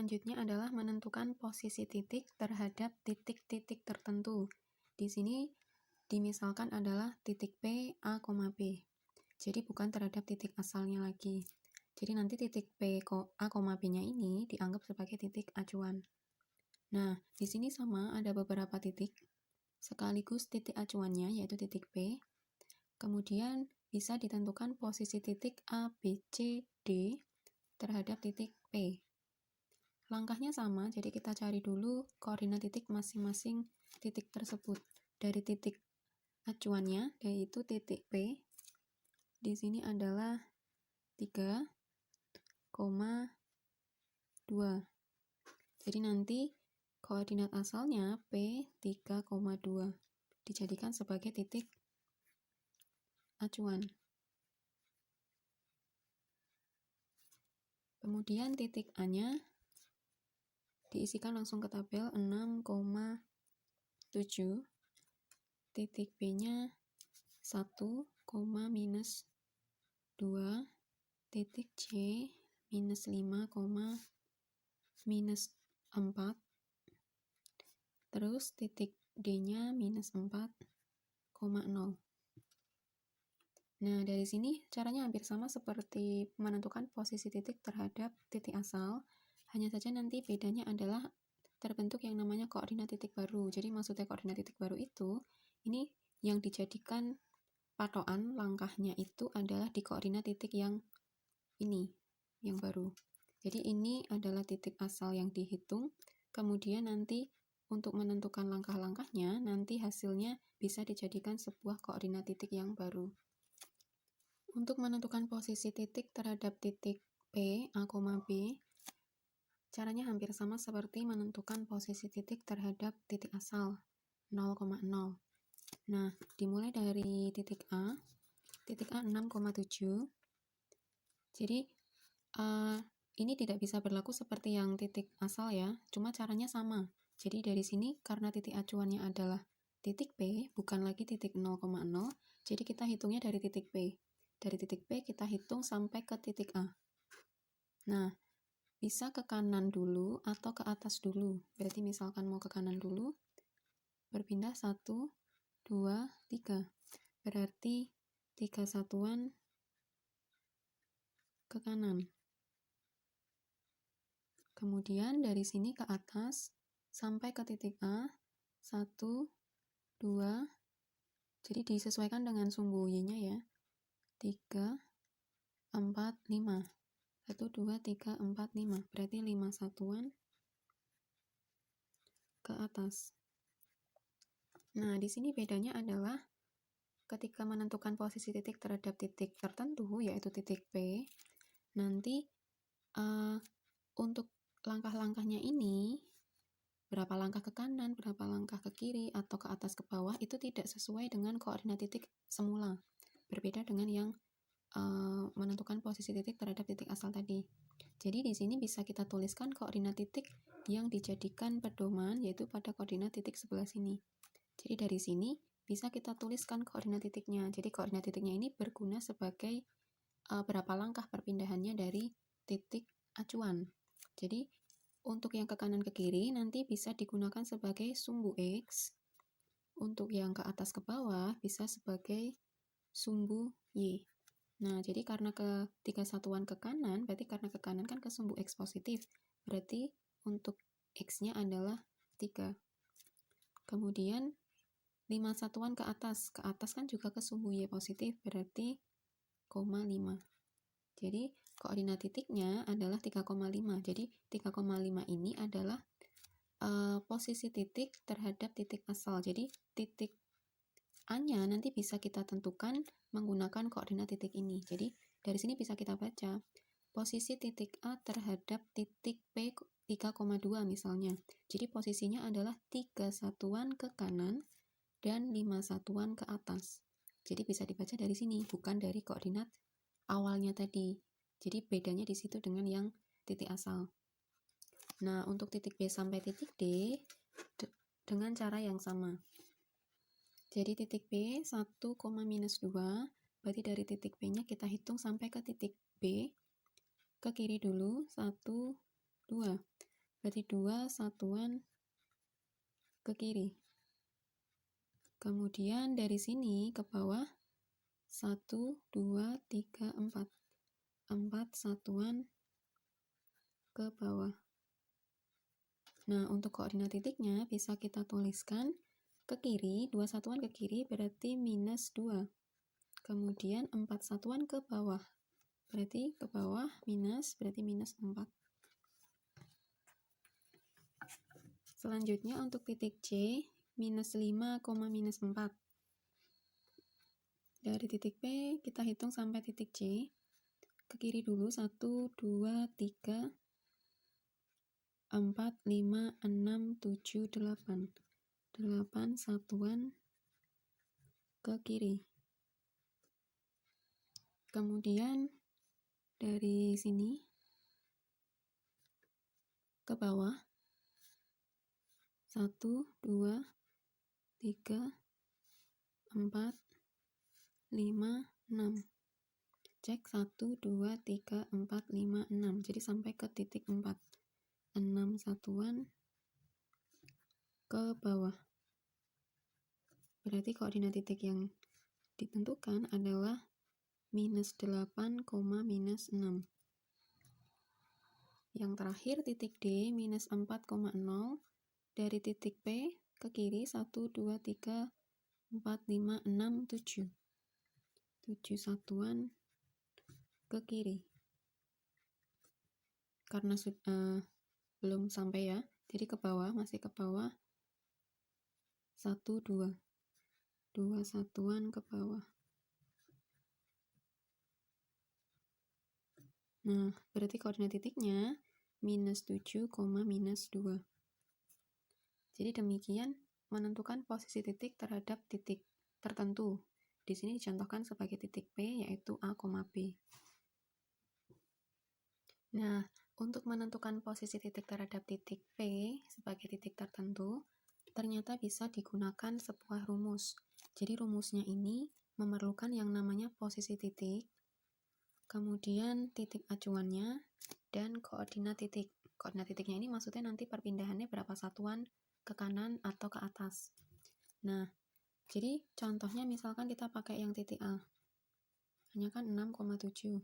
Selanjutnya adalah menentukan posisi titik terhadap titik-titik tertentu. Di sini dimisalkan adalah titik P, A, B. Jadi bukan terhadap titik asalnya lagi. Jadi nanti titik P, A, B-nya ini dianggap sebagai titik acuan. Nah, di sini sama ada beberapa titik, sekaligus titik acuannya yaitu titik P. Kemudian bisa ditentukan posisi titik A, B, C, D terhadap titik P. Langkahnya sama, jadi kita cari dulu koordinat titik masing-masing titik tersebut. Dari titik acuannya, yaitu titik P, di sini adalah 3,2. Jadi nanti koordinat asalnya P 3,2 dijadikan sebagai titik acuan. Kemudian titik A-nya diisikan langsung ke tabel 6,7. Titik B-nya 1, minus 2. Titik C minus 5, minus 4. Terus titik D-nya minus 4,0. Nah, dari sini caranya hampir sama seperti menentukan posisi titik terhadap titik asal. Hanya saja nanti bedanya adalah terbentuk yang namanya koordinat titik baru. Jadi maksudnya koordinat titik baru itu, ini yang dijadikan patokan langkahnya itu adalah di koordinat titik yang ini, yang baru. Jadi ini adalah titik asal yang dihitung, kemudian nanti untuk menentukan langkah-langkahnya, nanti hasilnya bisa dijadikan sebuah koordinat titik yang baru. Untuk menentukan posisi titik terhadap titik P, A, B, caranya hampir sama seperti menentukan posisi titik terhadap titik asal, 0,0. Nah, dimulai dari titik A 6,7. Jadi, ini tidak bisa berlaku seperti yang titik asal ya, cuma caranya sama. Jadi dari sini karena titik acuannya adalah titik P, bukan lagi titik 0,0, jadi kita hitungnya dari titik P. Dari titik P kita hitung sampai ke titik A. Nah, bisa ke kanan dulu atau ke atas dulu. Berarti misalkan mau ke kanan dulu, berpindah 1, 2, 3. Berarti 3 satuan ke kanan. Kemudian dari sini ke atas sampai ke titik A, 1, 2, jadi disesuaikan dengan sumbu Y-nya ya. 3, 4, 5. 1, 2, 3, 4, 5. Berarti 5 satuan ke atas. Nah, di sini bedanya adalah ketika menentukan posisi titik terhadap titik tertentu, yaitu titik P, nanti untuk langkah-langkahnya ini, berapa langkah ke kanan, berapa langkah ke kiri, atau ke atas ke bawah, itu tidak sesuai dengan koordinat titik semula. Berbeda dengan yang menentukan posisi titik terhadap titik asal tadi. Jadi di sini bisa kita tuliskan koordinat titik yang dijadikan pedoman, yaitu pada koordinat titik sebelah sini. Jadi dari sini bisa kita tuliskan koordinat titiknya. Jadi koordinat titiknya ini berguna sebagai berapa langkah perpindahannya dari titik acuan. Jadi untuk yang ke kanan ke kiri nanti bisa digunakan sebagai sumbu X. Untuk yang ke atas ke bawah bisa sebagai sumbu Y. Nah, jadi karena ke 3 satuan ke kanan, berarti karena ke kanan kan ke sumbu X positif. Berarti untuk X-nya adalah 3. Kemudian 5 satuan ke atas kan juga ke sumbu Y positif, berarti 0,5. Jadi koordinat titiknya adalah 3,5. Jadi 3,5 ini adalah posisi titik terhadap titik asal. Jadi titik A-nya nanti bisa kita tentukan menggunakan koordinat titik ini. Jadi dari sini bisa kita baca posisi titik A terhadap titik P 3,2 misalnya. Jadi posisinya adalah 3 satuan ke kanan dan 5 satuan ke atas. Jadi bisa dibaca dari sini, bukan dari koordinat awalnya tadi. Jadi bedanya di situ dengan yang titik asal. Nah, untuk titik B sampai titik D dengan cara yang sama. Jadi titik B 1, minus 2, berarti dari titik B-nya kita hitung sampai ke titik B. Ke kiri dulu, 1, 2. berarti 2 satuan ke kiri. Kemudian dari sini ke bawah 1, 2, 3, 4. 4 satuan ke bawah. Nah, untuk koordinat titiknya bisa kita tuliskan ke kiri, 2 satuan ke kiri berarti minus 2. Kemudian 4 satuan ke bawah. Berarti ke bawah minus, berarti minus 4. Selanjutnya untuk titik C, minus 5, minus 4. Dari titik P, kita hitung sampai titik C. Ke kiri dulu, 1, 2, 3, 4, 5, 6, 7, 8. 8 satuan ke kiri. Kemudian dari sini ke bawah 1, 2, 3, 4, 5, 6. Cek 1, 2, 3, 4, 5, 6. Jadi sampai ke titik 4. 6 satuan ke bawah. Berarti koordinat titik yang ditentukan adalah minus 8, minus 6. Yang terakhir titik D minus 4,0. Dari titik P ke kiri 1, 2, 3, 4, 5, 6, 7. 7 satuan ke kiri. Karena belum sampai ya, jadi ke bawah, masih ke bawah 1, 2. 2 satuan ke bawah. Nah, berarti koordinat titiknya minus 7, minus 2. Jadi demikian menentukan posisi titik terhadap titik tertentu. Di sini dicontohkan sebagai titik P, yaitu A, B. Nah, untuk menentukan posisi titik terhadap titik P sebagai titik tertentu, ternyata bisa digunakan sebuah rumus. Jadi rumusnya ini memerlukan yang namanya posisi titik, kemudian titik acuannya, dan koordinat titik. Koordinat titiknya ini maksudnya nanti perpindahannya berapa satuan ke kanan atau ke atas. Nah, jadi contohnya misalkan kita pakai yang titik A. Hanya kan 6,7.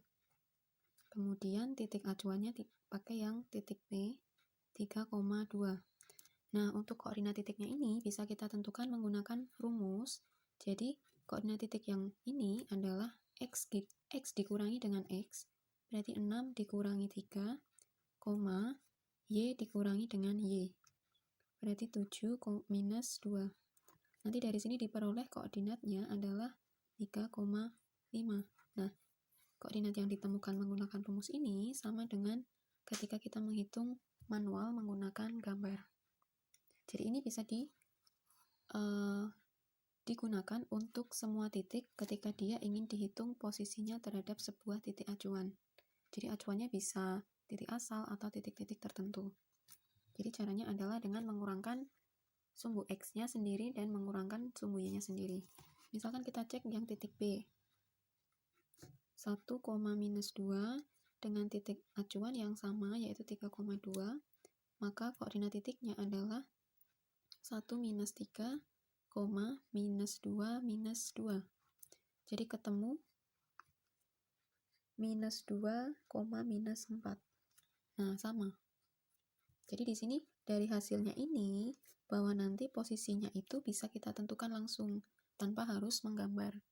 Kemudian titik acuannya pakai yang titik P 3,2. Nah, untuk koordinat titiknya ini bisa kita tentukan menggunakan rumus. Jadi, koordinat titik yang ini adalah X dikurangi dengan X, berarti 6 dikurangi 3, Y dikurangi dengan Y. Berarti 7 minus 2. Nanti dari sini diperoleh koordinatnya adalah 3,5. Nah, koordinat yang ditemukan menggunakan rumus ini sama dengan ketika kita menghitung manual menggunakan gambar. Jadi ini bisa digunakan untuk semua titik ketika dia ingin dihitung posisinya terhadap sebuah titik acuan. Jadi acuannya bisa titik asal atau titik-titik tertentu. Jadi caranya adalah dengan mengurangkan sumbu X-nya sendiri dan mengurangkan sumbu Y-nya sendiri. Misalkan kita cek yang titik B. 1, minus 2 dengan titik acuan yang sama yaitu 3,2, maka koordinat titiknya adalah 1 minus 3, minus 2 minus 2. Jadi ketemu minus 2, minus 4. Nah, sama. Jadi di sini dari hasilnya ini bahwa nanti posisinya itu bisa kita tentukan langsung tanpa harus menggambar.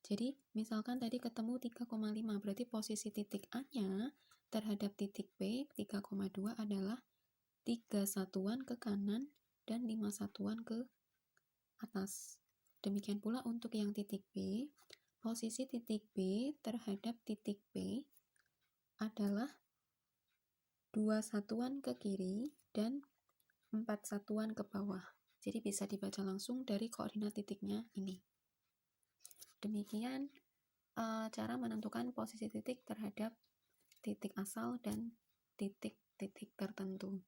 Jadi, misalkan tadi ketemu 3,5, berarti posisi titik A-nya terhadap titik P 3,2 adalah 3 satuan ke kanan dan 5 satuan ke atas. Demikian pula untuk yang titik B, posisi titik B terhadap titik P adalah 2 satuan ke kiri dan 4 satuan ke bawah. Jadi bisa dibaca langsung dari koordinat titiknya ini. Demikian cara menentukan posisi titik terhadap titik asal dan titik-titik tertentu.